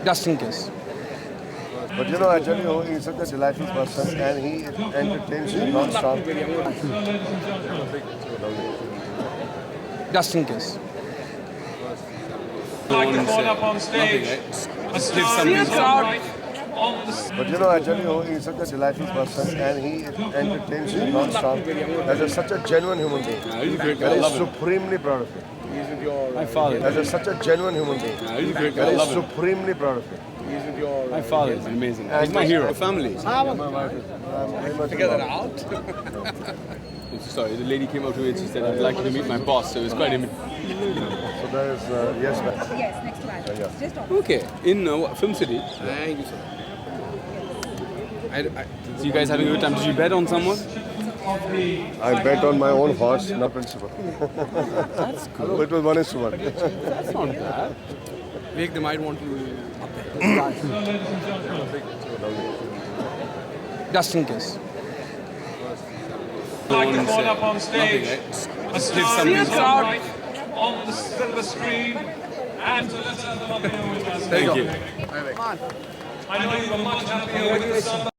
Just in case. But you know, I tell you, he's such a delightful person and he entertains you non-stop. Just in case. Like to call up on stage a star on the But you know, I tell you, he's such a delightful person and he entertains you non-stop as such a genuine human being. He's a great guy. I Very love him. supremely proud of him. My father. As such a genuine human being. He's a great guy. I Very love him. supremely proud of him. My father is amazing. He's my hero. Family. My wife is, I'm very much Figure that involved. out. Sorry, the lady came up to me and she said, "I'd like you to meet my boss." So it was quite. So there is, yes, ma'am. Yes, next to that. Yeah. Just on. Okay, in Film City. Thank you, sir. So you guys having a good time? Did you bet on someone? I bet on my own horse, not principal. That's cool. It was 1:1. That's not bad. Vivek, they might want to. Just in case. like to call up on stage a star on the silver screen and to let's have them up here with us. Thank you. I know you were much happier with the sun.